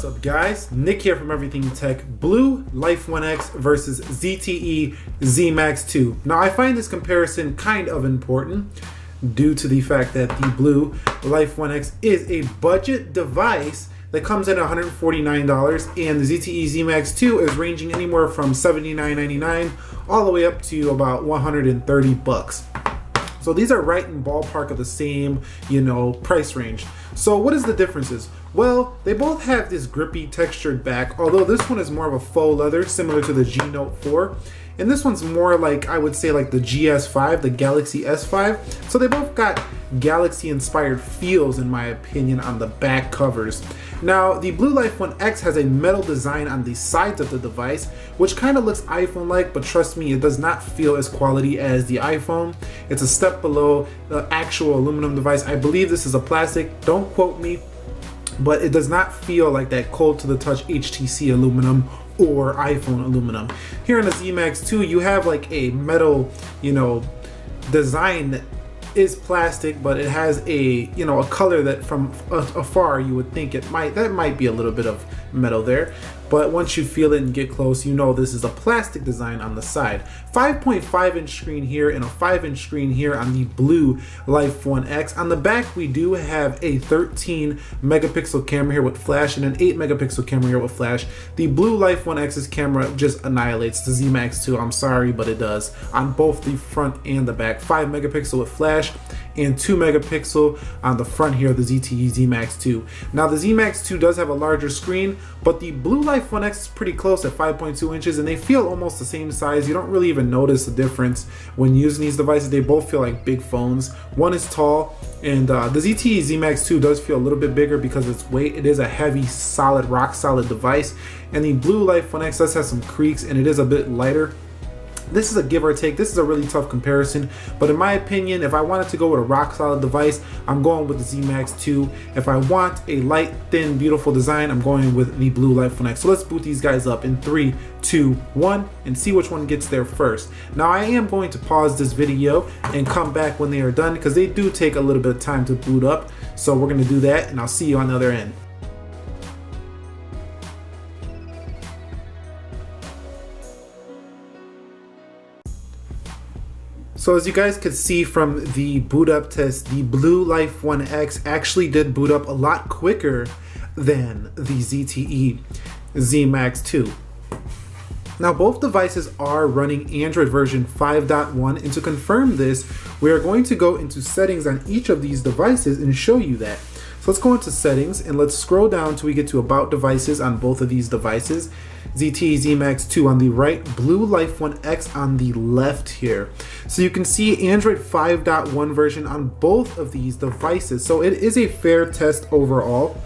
What's up guys, Nick here from Everything Tech. BLU Life One X versus ZTE Zmax 2. Now I find this comparison kind of important due to the fact that the BLU Life One X is a budget device that comes in at $149 and the ZTE Zmax 2 is ranging anywhere from $79.99 all the way up to about 130 bucks. So these are right in ballpark of the same, price range. So what is the differences? Well, they both have this grippy textured back, although this one is more of a faux leather, similar to the G Note 4. And this one's more like, I would say like the GS5, the Galaxy S5. So they both got Galaxy inspired feels in my opinion on the back covers. Now the BLU Life One X has a metal design on the sides of the device, which kind of looks iPhone-like, but trust me, it does not feel as quality as the iPhone. It's a step below the actual aluminum device. I believe this is a plastic, don't quote me, but it does not feel like that cold to the touch HTC aluminum or iPhone aluminum. Here in the Zmax 2, you have like a metal, design that is plastic, but it has a, a color that from afar you would think that might be a little bit of metal there. But once you feel it and get close, this is a plastic design on the side. 5.5 inch screen here and a 5-inch screen here on the BLU Life One X. On the back, we do have a 13 megapixel camera here with flash and an 8 megapixel camera here with flash. The BLU Life One X's camera just annihilates the Zmax 2. I'm sorry, but it does on both the front and the back. 5 megapixel with flash and 2 megapixel on the front here of the ZTE Zmax 2. Now the Zmax 2 does have a larger screen, but the BLU Life One X is pretty close at 5.2 inches and they feel almost the same size. You don't really even notice the difference when using these devices. They both feel like big phones. One is tall, and the ZTE Zmax 2 does feel a little bit bigger because of its weight. It is a heavy, solid, rock solid device, and the BLU Life One X does have some creaks and it is a bit lighter. This is a give or take. This is a really tough comparison, but in my opinion, if I wanted to go with a rock solid device, I'm going with the Zmax 2. If I want a light, thin, beautiful design, I'm going with the BLU Life One X. So let's boot these guys up in 3, 2, 1 and see which one gets there first. Now I am going to pause this video and come back when they are done because they do take a little bit of time to boot up. So we're going to do that and I'll see you on the other end. So as you guys could see from the boot up test, the BLU Life One X actually did boot up a lot quicker than the ZTE Zmax 2. Now both devices are running Android version 5.1, and to confirm this, we are going to go into settings on each of these devices and show you that. So let's go into settings and let's scroll down till we get to about devices on both of these devices. ZTE Zmax 2 on the right, BLU Life One X on the left here. So you can see Android 5.1 version on both of these devices. So it is a fair test overall.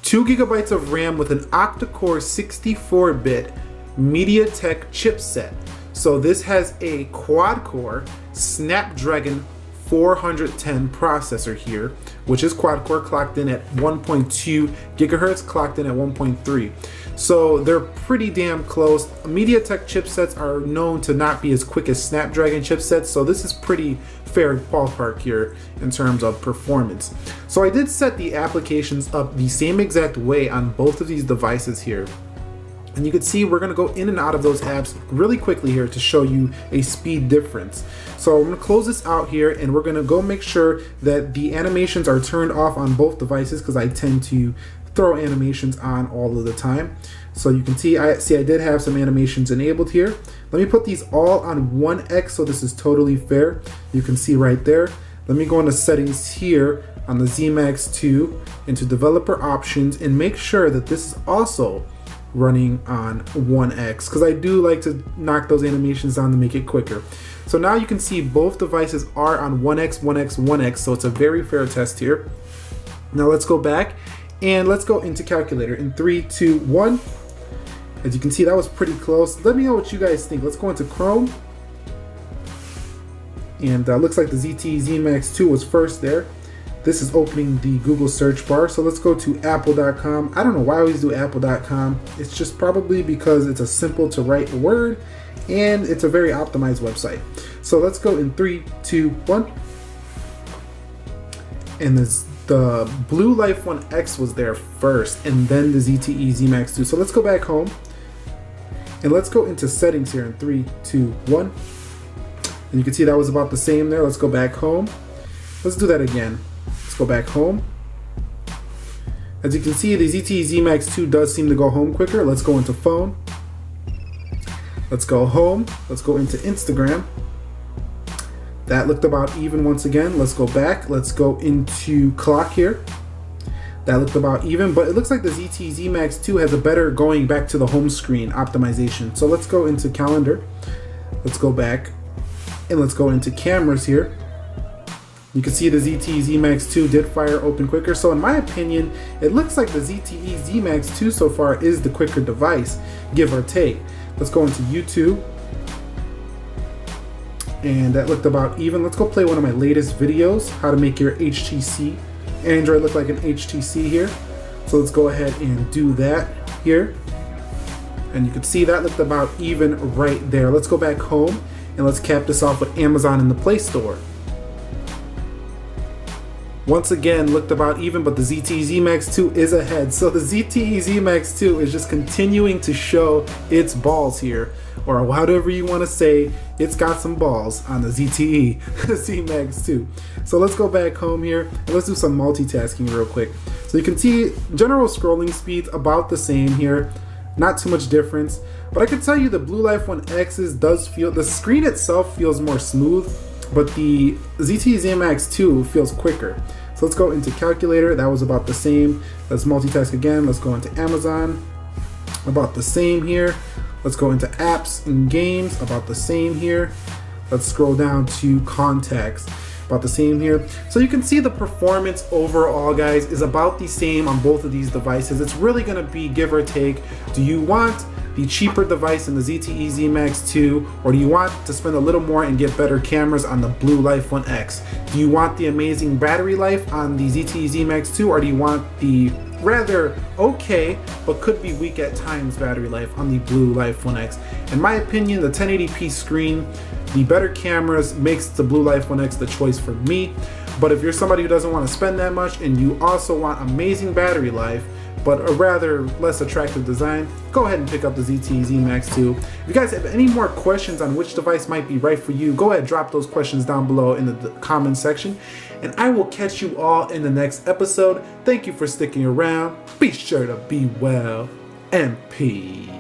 2 gigabytes of RAM with an octa-core 64-bit MediaTek chipset. So this has a quad-core Snapdragon 410 processor here, which is quad-core, clocked in at 1.2 gigahertz, clocked in at 1.3. So they're pretty damn close. MediaTek chipsets are known to not be as quick as Snapdragon chipsets, so this is pretty fair ballpark here in terms of performance. So I did set the applications up the same exact way on both of these devices here. And you can see we're gonna go in and out of those apps really quickly here to show you a speed difference. So I'm gonna close this out here and we're gonna go make sure that the animations are turned off on both devices because I tend to throw animations on all of the time. So you can see, I did have some animations enabled here. Let me put these all on 1X so this is totally fair. You can see right there. Let me go into settings here on the Zmax 2 into developer options and make sure that this is also running on 1X because I do like to knock those animations down to make it quicker. So now you can see both devices are on 1X, 1X, 1X, so it's a very fair test here. Now let's go back and let's go into calculator in 3, 2, 1. As you can see, that was pretty close. Let me know what you guys think. Let's go into Chrome. And looks like the ZTE Zmax 2 was first there. This is opening the Google search bar. So let's go to apple.com. I don't know why I always do apple.com. It's just probably because it's a simple to write word and it's a very optimized website. So let's go in 3, 2, 1. And this the BLU Life One X was there first, and then the ZTE Zmax 2. So let's go back home, and let's go into settings here in 3, 2, 1. And you can see that was about the same there. Let's go back home. Let's do that again. Let's go back home. As you can see, the ZTE Zmax 2 does seem to go home quicker. Let's go into phone. Let's go home. Let's go into Instagram. That looked about even once again. Let's go back. Let's go into clock here. That looked about even, but it looks like the ZTE Zmax 2 has a better going back to the home screen optimization. So let's go into calendar. Let's go back and let's go into cameras here. You can see the ZTE Zmax 2 did fire open quicker. So in my opinion, it looks like the ZTE Zmax 2 so far is the quicker device, give or take. Let's go into YouTube. And that looked about even. Let's go play one of my latest videos, how to make your HTC Android look like an HTC here. So let's go ahead and do that here. And you can see that looked about even right there. Let's go back home and let's cap this off with Amazon in the Play Store. Once again, looked about even, but the ZTE Zmax 2 is ahead. So the ZTE Zmax 2 is just continuing to show its balls here, or whatever you want to say. It's got some balls on the ZTE Zmax 2. So let's go back home here and let's do some multitasking real quick. So you can see general scrolling speeds about the same here, not too much difference. But I can tell you the BLU Life One X's does feel, the screen itself feels more smooth, but the ZTE Zmax 2 feels quicker. So let's go into calculator. That was about the same. Let's multitask again. Let's go into Amazon. About the same here. Let's go into apps and games. About the same here. Let's scroll down to contacts. About the same here. So you can see the performance overall, guys, is about the same on both of these devices. It's really going to be give or take. Do you want the cheaper device in the ZTE Zmax 2, or do you want to spend a little more and get better cameras on the BLU Life One X? Do you want the amazing battery life on the ZTE Zmax 2, or do you want the rather okay but could be weak at times battery life on the BLU Life One X? In my opinion, the 1080p screen, the better cameras makes the BLU Life One X the choice for me. But if you're somebody who doesn't want to spend that much and you also want amazing battery life but a rather less attractive design, go ahead and pick up the ZTE Zmax 2. If you guys have any more questions on which device might be right for you, go ahead and drop those questions down below in the comment section, and I will catch you all in the next episode. Thank you for sticking around. Be sure to be well, and peace.